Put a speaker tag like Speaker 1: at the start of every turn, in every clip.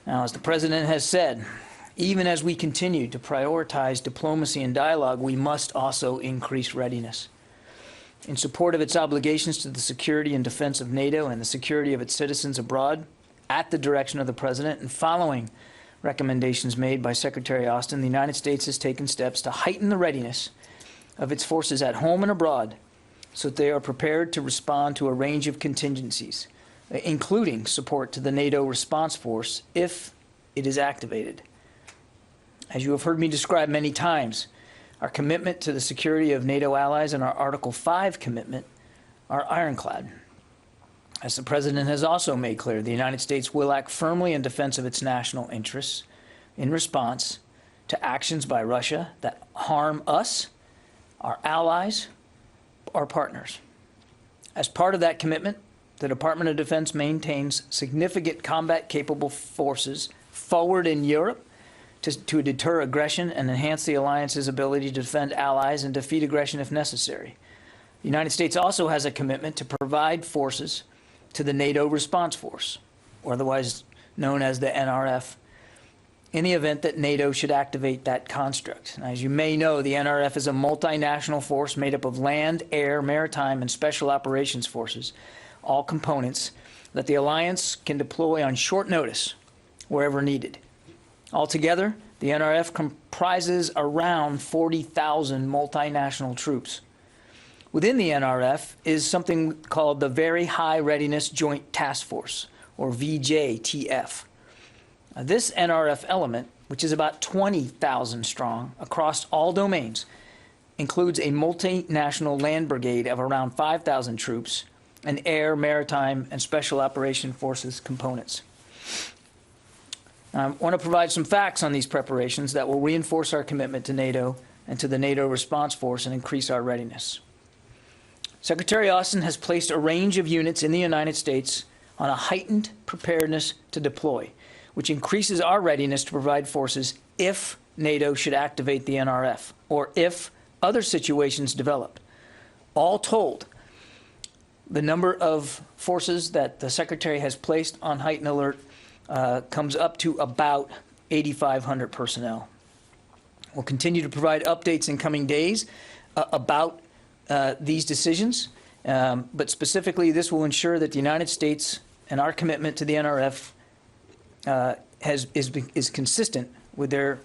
Speaker 1: Now, as the President has said, even as we continue to prioritize diplomacy and dialogue, we must also increase readiness. In support of its obligations to the security and defense of NATO and the security of its citizens abroad, at the direction of the President and following recommendations made by Secretary Austin, the United States has taken steps to heighten the readiness of its forces at home and abroad so that they are prepared to respond to a range of contingencies, including support to the NATO Response Force if it is activated. As you have heard me describe many times, our commitment to the security of NATO allies and our Article 5 commitment are ironclad. As the President has also made clear, the United States will act firmly in defense of its national interests in response to actions by Russia that harm us, our allies, our partners. As part of that commitment, the Department of Defense maintains significant combat-capable forces forward in Europe to deter aggression and enhance the alliance's ability to defend allies and defeat aggression if necessary. The United States also has a commitment to provide forces to the NATO Response Force, or otherwise known as the NRF, in the event that NATO should activate that construct. Now, as you may know, the NRF is a multinational force made up of land, air, maritime, and special operations forces, all components that the alliance can deploy on short notice wherever needed. Altogether, the NRF comprises around 40,000 multinational troops. Within the NRF is something called the Very High Readiness Joint Task Force, or VJTF. This NRF element, which is about 20,000 strong across all domains, includes a multinational land brigade of around 5,000 troops and air, maritime, and special operation forces components. I want to provide some facts on these preparations that will reinforce our commitment to NATO and to the NATO Response Force and increase our readiness. Secretary Austin has placed a range of units in the United States on a heightened preparedness to deploy, which increases our readiness to provide forces if NATO should activate the NRF or if other situations develop. All told, the number of forces that the Secretary has placed on heightened alert comes up to about 8,500 personnel. We'll continue to provide updates in coming days about these decisions, but specifically this will ensure that the United States and our commitment to the NRF is consistent with their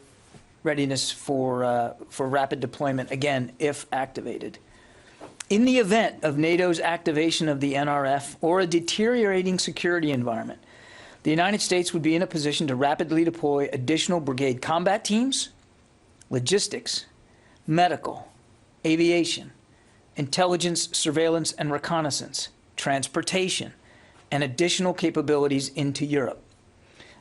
Speaker 1: readiness for rapid deployment, again, if activated. In the event of NATO's activation of the NRF or a deteriorating security environment, the United States would be in a position to rapidly deploy additional brigade combat teams, logistics, medical, aviation, intelligence, surveillance, and reconnaissance, transportation, and additional capabilities into Europe.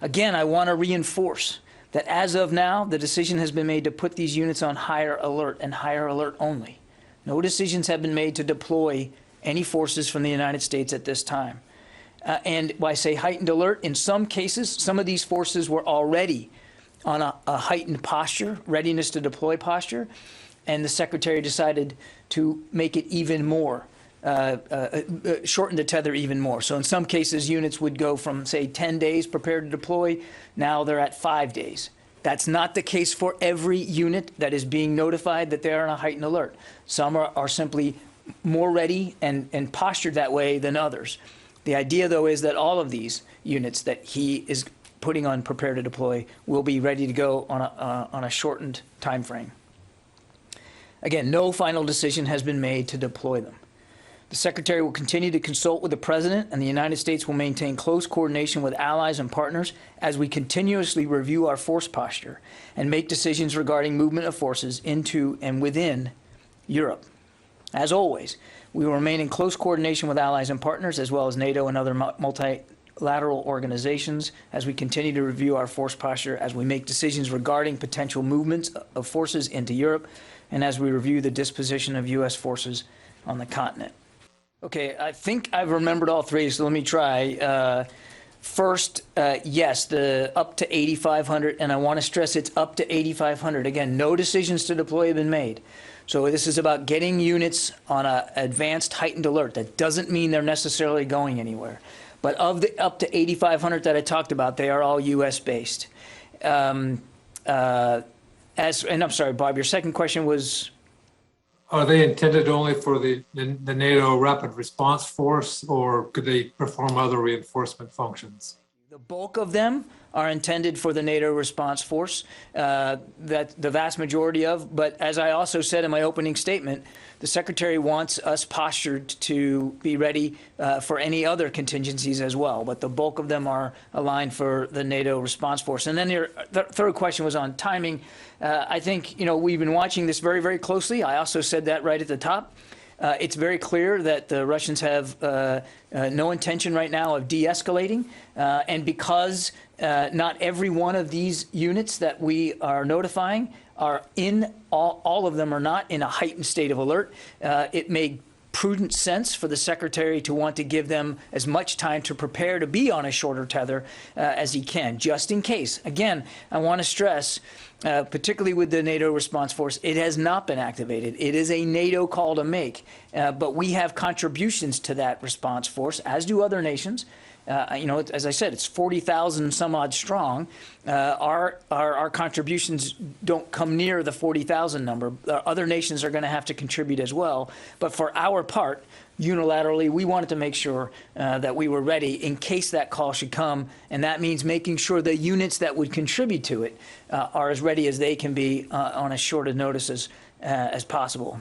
Speaker 1: Again, I want to reinforce that as of now, the decision has been made to put these units on higher alert and higher alert only. No decisions have been made to deploy any forces from the United States at this time. And when I say heightened alert, in some cases, some of these forces were already on a heightened posture, readiness to deploy posture, and the Secretary decided to make it even more, shorten the tether even more. So in some cases, units would go from, say, 10 days prepared to deploy. Now they're at 5 days. That's not the case for every unit that is being notified that they're on a heightened alert. Some are simply more ready and postured that way than others. The idea, though, is that all of these units that he is putting on prepare to deploy will be ready to go on a shortened time frame. Again, no final decision has been made to deploy them. The Secretary will continue to consult with the President, and the United States will maintain close coordination with allies and partners as we continuously review our force posture and make decisions regarding movement of forces into and within Europe. As always, we will remain in close coordination with allies and partners, as well as NATO and other multilateral organizations, as we continue to review our force posture, as we make decisions regarding potential movements of forces into Europe, and as we review the disposition of U.S. forces on the continent. Okay, I think I've remembered all three, so let me try. First, yes, the up to 8,500, and I want to stress it's up to 8,500. Again, no decisions to deploy have been made. So this is about getting units on an advanced heightened alert. That doesn't mean they're necessarily going anywhere. But of the up to 8,500 that I talked about, they are all U.S. based. And I'm sorry, Bob, your second question was?
Speaker 2: Are they intended only for the NATO Rapid Response Force, or could they perform other reinforcement functions?
Speaker 1: The bulk of them are intended for the NATO Response Force, that the vast majority of, but as I also said in my opening statement, the Secretary wants us postured to be ready for any other contingencies as well, but the bulk of them are aligned for the NATO Response Force. And then your third question was on timing. I think, we've been watching this very, very closely. I also said that right at the top. It's very clear that the Russians have no intention right now of de-escalating, and because not every one of these units that we are notifying are in, all of them are not in a heightened state of alert, it made prudent sense for the Secretary to want to give them as much time to prepare to be on a shorter tether as he can, just in case. Again, I want to stress, particularly with the NATO Response Force, it has not been activated. It is a NATO call to make, but we have contributions to that response force, as do other nations. As I said, it's 40,000 some odd strong. Our contributions don't come near the 40,000 number. Other nations are going to have to contribute as well. But for our part, unilaterally, we wanted to make sure that we were ready in case that call should come. And that means making sure the units that would contribute to it are as ready as they can be on as short a notice as possible.